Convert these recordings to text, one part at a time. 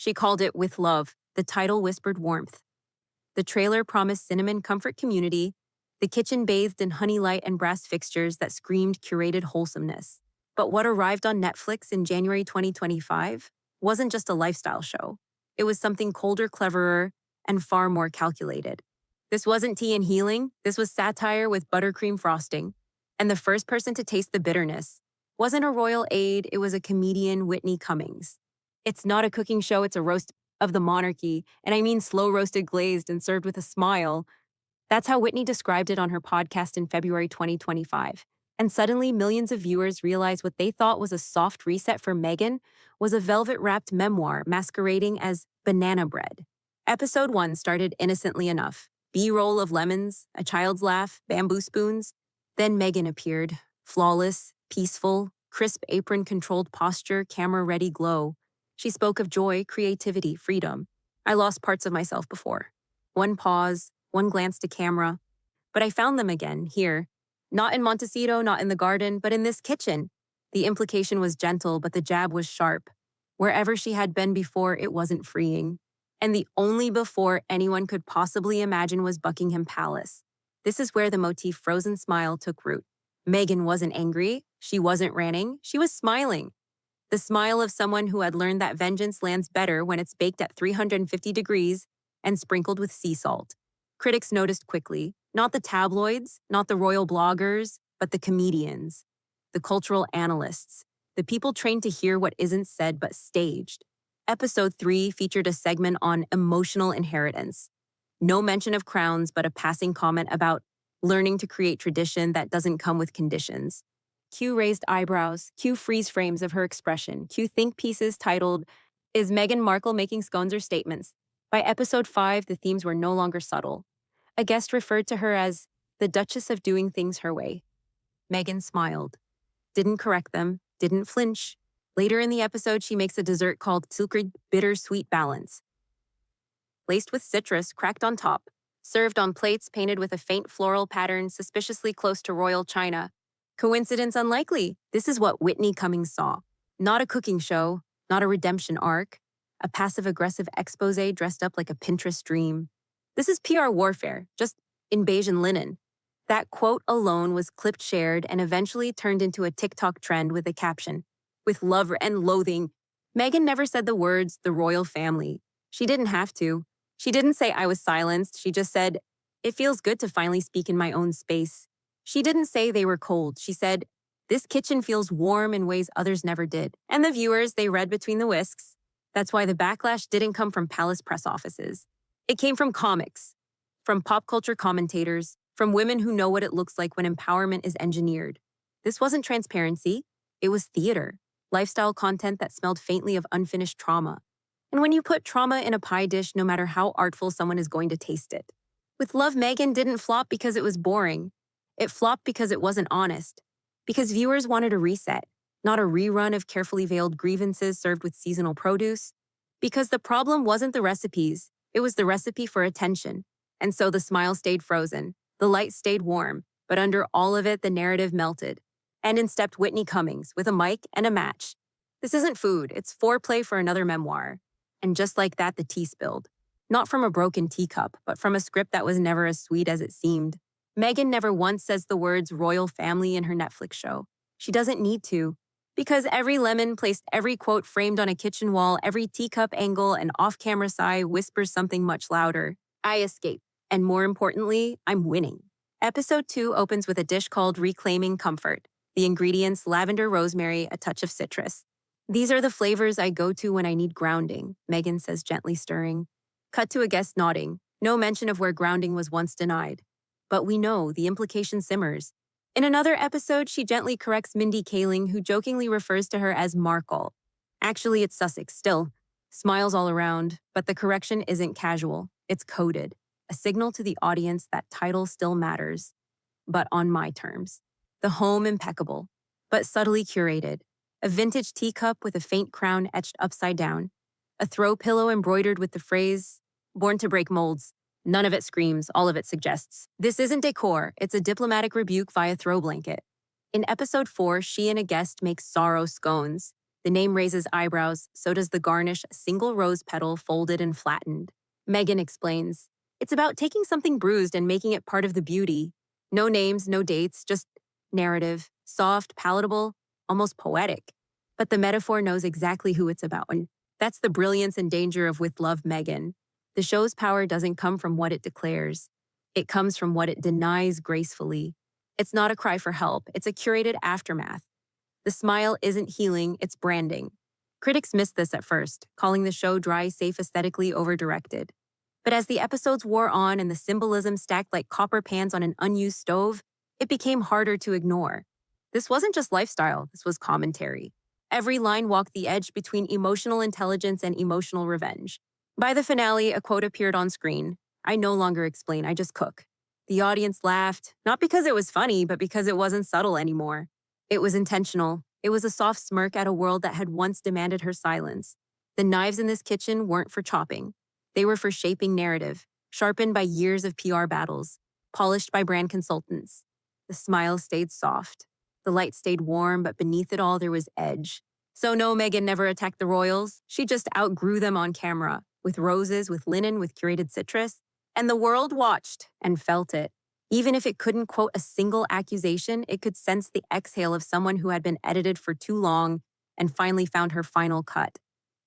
She called it With Love. The title whispered warmth. The trailer promised cinnamon comfort community, the kitchen bathed in honey light and brass fixtures that screamed curated wholesomeness. But what arrived on Netflix in January 2025 wasn't just a lifestyle show. It was something colder, cleverer, and far more calculated. This wasn't tea and healing, this was satire with buttercream frosting. And the first person to taste the bitterness wasn't a royal aide, it was a comedian, Whitney Cummings. It's not a cooking show, it's a roast of the monarchy, and I mean slow roasted glazed and served with a smile. That's how Whitney described it on her podcast in February 2025. And suddenly, millions of viewers realized what they thought was a soft reset for Meghan was a velvet-wrapped memoir masquerading as banana bread. Episode 1 started innocently enough. B-roll of lemons, a child's laugh, bamboo spoons. Then Meghan appeared, flawless, peaceful, crisp apron-controlled posture, camera-ready glow. She spoke of joy, creativity, freedom. I lost parts of myself before. One pause, one glance to camera. But I found them again, here. Not in Montecito, not in the garden, but in this kitchen. The implication was gentle, but the jab was sharp. Wherever she had been before, it wasn't freeing. And the only before anyone could possibly imagine was Buckingham Palace. This is where the motif frozen smile took root. Meghan wasn't angry, she wasn't ranting, she was smiling. The smile of someone who had learned that vengeance lands better when it's baked at 350 degrees and sprinkled with sea salt. Critics noticed quickly, not the tabloids, not the royal bloggers, but the comedians, the cultural analysts, the people trained to hear what isn't said but staged. Episode 3 featured a segment on emotional inheritance. No mention of crowns, but a passing comment about learning to create tradition that doesn't come with conditions. Cue raised eyebrows, cue freeze frames of her expression, cue think pieces titled, Is Meghan Markle Making Scones or Statements? By episode 5, the themes were no longer subtle. A guest referred to her as the Duchess of doing things her way. Meghan smiled, didn't correct them, didn't flinch. Later in the episode, she makes a dessert called Silkered Bitter-Sweet Balance. Laced with citrus, cracked on top, served on plates painted with a faint floral pattern suspiciously close to royal china. Coincidence unlikely. This is what Whitney Cummings saw. Not a cooking show, not a redemption arc, a passive-aggressive expose dressed up like a Pinterest dream. This is PR warfare, just in beige and linen. That quote alone was clipped, shared, and eventually turned into a TikTok trend with a caption, with love and loathing. Meghan never said the words, the royal family. She didn't have to. She didn't say I was silenced. She just said, it feels good to finally speak in my own space. She didn't say they were cold. She said, this kitchen feels warm in ways others never did. And the viewers, they read between the whisks. That's why the backlash didn't come from palace press offices. It came from comics, from pop culture commentators, from women who know what it looks like when empowerment is engineered. This wasn't transparency. It was theater, lifestyle content that smelled faintly of unfinished trauma. And when you put trauma in a pie dish, no matter how artful someone is going to taste it. With Love, Meghan didn't flop because it was boring. It flopped because it wasn't honest. Because viewers wanted a reset, not a rerun of carefully veiled grievances served with seasonal produce. Because the problem wasn't the recipes, it was the recipe for attention. And so the smile stayed frozen, the light stayed warm, but under all of it, the narrative melted. And in stepped Whitney Cummings with a mic and a match. This isn't food, it's foreplay for another memoir. And just like that, the tea spilled. Not from a broken teacup, but from a script that was never as sweet as it seemed. Meghan never once says the words royal family in her Netflix show. She doesn't need to. Because every lemon placed, every quote framed on a kitchen wall, every teacup angle and off-camera sigh whispers something much louder. I escape. And more importantly, I'm winning. Episode 2 opens with a dish called Reclaiming Comfort. The ingredients, lavender, rosemary, a touch of citrus. These are the flavors I go to when I need grounding, Meghan says, gently stirring. Cut to a guest nodding. No mention of where grounding was once denied. But we know the implication simmers. In another episode, she gently corrects Mindy Kaling, who jokingly refers to her as Markle. Actually, it's Sussex, still. Smiles all around, but the correction isn't casual. It's coded. A signal to the audience that title still matters. But on my terms. The home impeccable, but subtly curated. A vintage teacup with a faint crown etched upside down. A throw pillow embroidered with the phrase, born to break molds. None of it screams, all of it suggests. This isn't decor, it's a diplomatic rebuke via throw blanket. In episode 4, she and a guest make sorrow scones. The name raises eyebrows, so does the garnish, a single rose petal folded and flattened. Meghan explains, it's about taking something bruised and making it part of the beauty. No names, no dates, just narrative, soft, palatable, almost poetic. But the metaphor knows exactly who it's about, and that's the brilliance and danger of With Love, Meghan. The show's power doesn't come from what it declares. It comes from what it denies gracefully. It's not a cry for help, it's a curated aftermath. The smile isn't healing, it's branding. Critics missed this at first, calling the show dry, safe, aesthetically over-directed. But as the episodes wore on and the symbolism stacked like copper pans on an unused stove, it became harder to ignore. This wasn't just lifestyle, this was commentary. Every line walked the edge between emotional intelligence and emotional revenge. By the finale, a quote appeared on screen. I no longer explain, I just cook. The audience laughed, not because it was funny, but because it wasn't subtle anymore. It was intentional. It was a soft smirk at a world that had once demanded her silence. The knives in this kitchen weren't for chopping. They were for shaping narrative, sharpened by years of PR battles, polished by brand consultants. The smile stayed soft. The light stayed warm, but beneath it all there was edge. So no, Meghan never attacked the royals. She just outgrew them on camera, with roses, with linen, with curated citrus. And the world watched and felt it. Even if it couldn't quote a single accusation, it could sense the exhale of someone who had been edited for too long and finally found her final cut.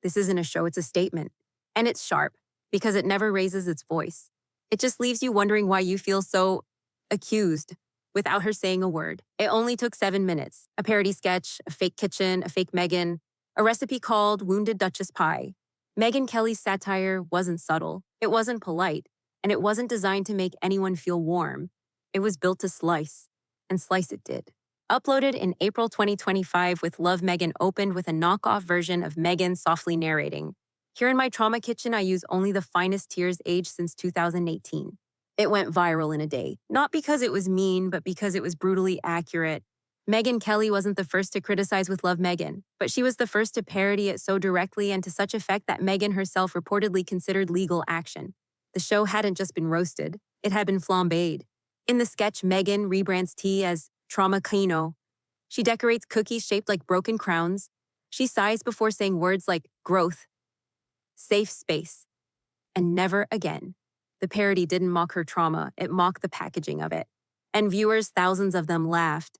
This isn't a show, it's a statement. And it's sharp, because it never raises its voice. It just leaves you wondering why you feel so accused without her saying a word. It only took 7 minutes. A parody sketch, a fake kitchen, a fake Meghan, a recipe called Wounded Duchess Pie. Megyn Kelly's satire wasn't subtle. It wasn't polite. And it wasn't designed to make anyone feel warm. It was built to slice, and slice it did. Uploaded in April 2025 With Love, Meghan opened with a knockoff version of Meghan softly narrating. Here in my trauma kitchen, I use only the finest tears aged since 2018. It went viral in a day, not because it was mean, but because it was brutally accurate. Megyn Kelly wasn't the first to criticize With Love, Meghan, but she was the first to parody it so directly and to such effect that Meghan herself reportedly considered legal action. The show hadn't just been roasted, it had been flambéed. In the sketch, Meghan rebrands tea as trauma kino. She decorates cookies shaped like broken crowns. She sighs before saying words like growth, safe space, and never again. The parody didn't mock her trauma, it mocked the packaging of it. And viewers, thousands of them, laughed.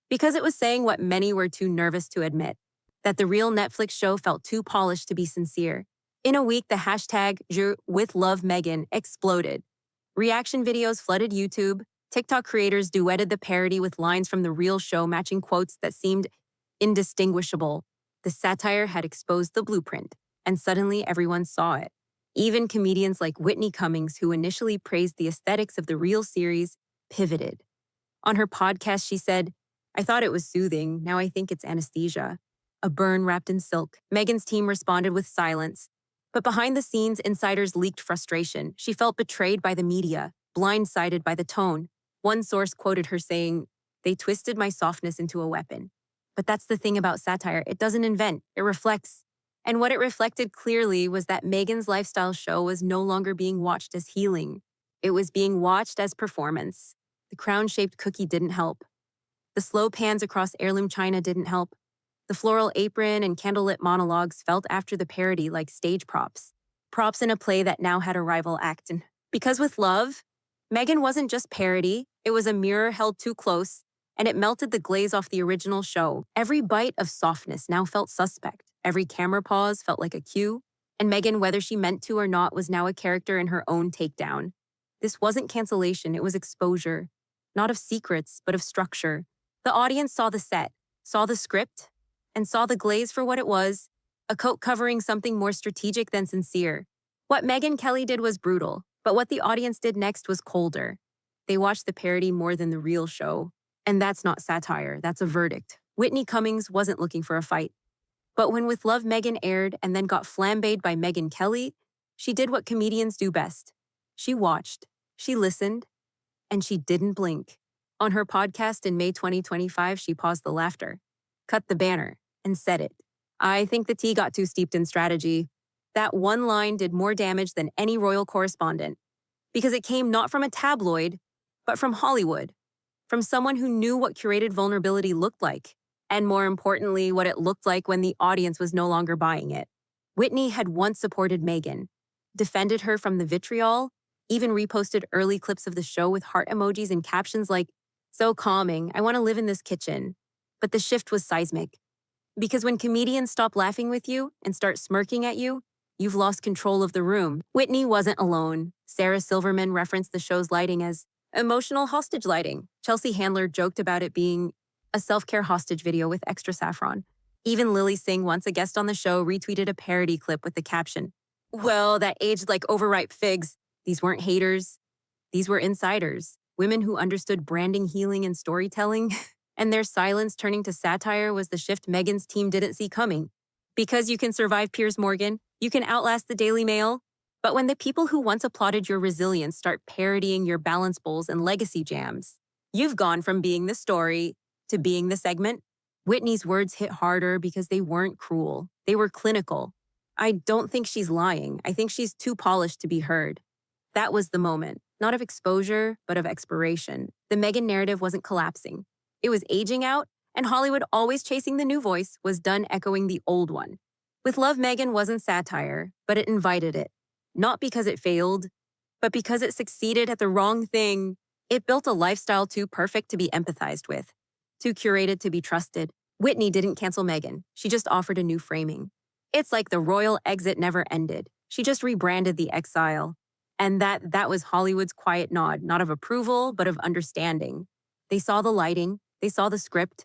Because it was saying what many were too nervous to admit, that the real Netflix show felt too polished to be sincere. In a week, the hashtag #WithLoveMeghan exploded. Reaction videos flooded YouTube. TikTok creators duetted the parody with lines from the real show matching quotes that seemed indistinguishable. The satire had exposed the blueprint, and suddenly everyone saw it. Even comedians like Whitney Cummings, who initially praised the aesthetics of the real series, pivoted. On her podcast, she said, I thought it was soothing, now I think it's anesthesia. A burn wrapped in silk. Meghan's team responded with silence. But behind the scenes, insiders leaked frustration. She felt betrayed by the media, blindsided by the tone. One source quoted her saying, they twisted my softness into a weapon. But that's the thing about satire. It doesn't invent, it reflects. And what it reflected clearly was that Meghan's lifestyle show was no longer being watched as healing. It was being watched as performance. The crown-shaped cookie didn't help. The slow pans across heirloom china didn't help. The floral apron and candlelit monologues felt after the parody like stage props. Props in a play that now had a rival act. And because With Love, Meghan wasn't just parody, it was a mirror held too close, and it melted the glaze off the original show. Every bite of softness now felt suspect. Every camera pause felt like a cue. And Meghan, whether she meant to or not, was now a character in her own takedown. This wasn't cancellation, it was exposure. Not of secrets, but of structure. The audience saw the set, saw the script, and saw the glaze for what it was, a coat covering something more strategic than sincere. What Megyn Kelly did was brutal, but what the audience did next was colder. They watched the parody more than the real show. And that's not satire, that's a verdict. Whitney Cummings wasn't looking for a fight. But when With Love, Meghan aired and then got flambéed by Megyn Kelly, she did what comedians do best. She watched, she listened, and she didn't blink. On her podcast in May 2025, she paused the laughter, cut the banner, and said it. I think the tea got too steeped in strategy. That one line did more damage than any royal correspondent, because it came not from a tabloid, but from Hollywood, from someone who knew what curated vulnerability looked like. and more importantly, what it looked like when the audience was no longer buying it. Whitney had once supported Meghan, defended her from the vitriol, even reposted early clips of the show with heart emojis and captions like, "So calming, I want to live in this kitchen." But the shift was seismic. Because when comedians stop laughing with you and start smirking at you, you've lost control of the room. Whitney wasn't alone. Sarah Silverman referenced the show's lighting as emotional hostage lighting. Chelsea Handler joked about it being a self-care hostage video with extra saffron. Even Lily Singh, once a guest on the show, retweeted a parody clip with the caption, "Well, that aged like overripe figs." These weren't haters. These were insiders, women who understood branding, healing, and storytelling. And their silence turning to satire was the shift Meghan's team didn't see coming. Because you can survive Piers Morgan, you can outlast the Daily Mail. But when the people who once applauded your resilience start parodying your balance bowls and legacy jams, you've gone from being the story to being the segment. Whitney's words hit harder because they weren't cruel. They were clinical. I don't think she's lying. I think she's too polished to be heard. That was the moment, not of exposure, but of expiration. The Meghan narrative wasn't collapsing. It was aging out, and Hollywood, always chasing the new voice, was done echoing the old one. With Love, Meghan wasn't satire, but it invited it. Not because it failed, but because it succeeded at the wrong thing. It built a lifestyle too perfect to be empathized with, too curated to be trusted. Whitney didn't cancel Meghan. She just offered a new framing. It's like the royal exit never ended. She just rebranded the exile. And that was Hollywood's quiet nod, not of approval, but of understanding. They saw the lighting, they saw the script,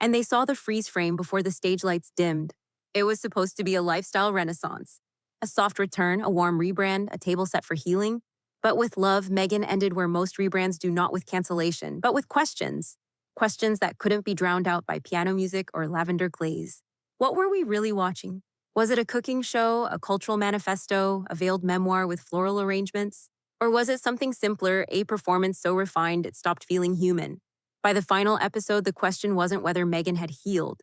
and they saw the freeze frame before the stage lights dimmed. It was supposed to be a lifestyle renaissance, a soft return, a warm rebrand, a table set for healing. But with Love, Meghan ended where most rebrands do, not with cancellation, but with questions. Questions that couldn't be drowned out by piano music or lavender glaze. What were we really watching? Was it a cooking show, a cultural manifesto, a veiled memoir with floral arrangements? Or was it something simpler, a performance so refined it stopped feeling human? By the final episode, the question wasn't whether Meghan had healed.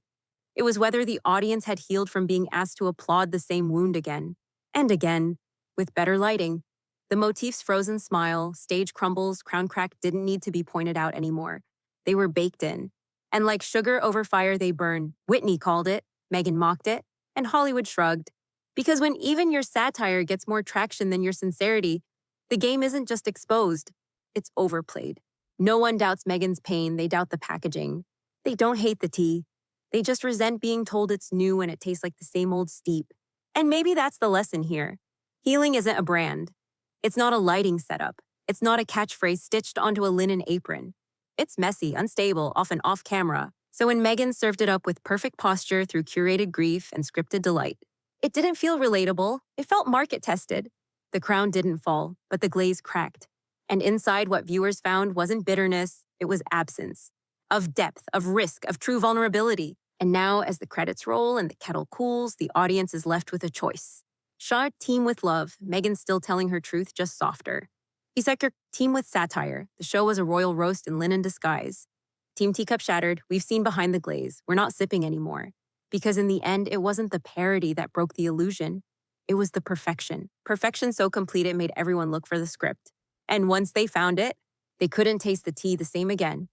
It was whether the audience had healed from being asked to applaud the same wound again. And again, with better lighting. The motif's frozen smile, stage crumbles, crown crack didn't need to be pointed out anymore. They were baked in. And like sugar over fire, they burn. Whitney called it, Meghan mocked it, and Hollywood shrugged. Because when even your satire gets more traction than your sincerity, the game isn't just exposed, it's overplayed. No one doubts Meghan's pain, they doubt the packaging. They don't hate the tea. They just resent being told it's new and it tastes like the same old steep. And maybe that's the lesson here. Healing isn't a brand. It's not a lighting setup. It's not a catchphrase stitched onto a linen apron. It's messy, unstable, often off camera. So when Meghan served it up with perfect posture through curated grief and scripted delight, it didn't feel relatable. It felt market-tested. The crown didn't fall, but the glaze cracked. And inside, what viewers found wasn't bitterness, it was absence. Of depth, of risk, of true vulnerability. And now, as the credits roll and the kettle cools, the audience is left with a choice. Shah, team with Love, Meghan's still telling her truth, just softer. Iseker, team with Satire, the show was a royal roast in linen disguise. Team Teacup Shattered, we've seen behind the glaze, we're not sipping anymore. Because in the end, it wasn't the parody that broke the illusion. It was the perfection. Perfection so complete it made everyone look for the script. And once they found it, they couldn't taste the tea the same again.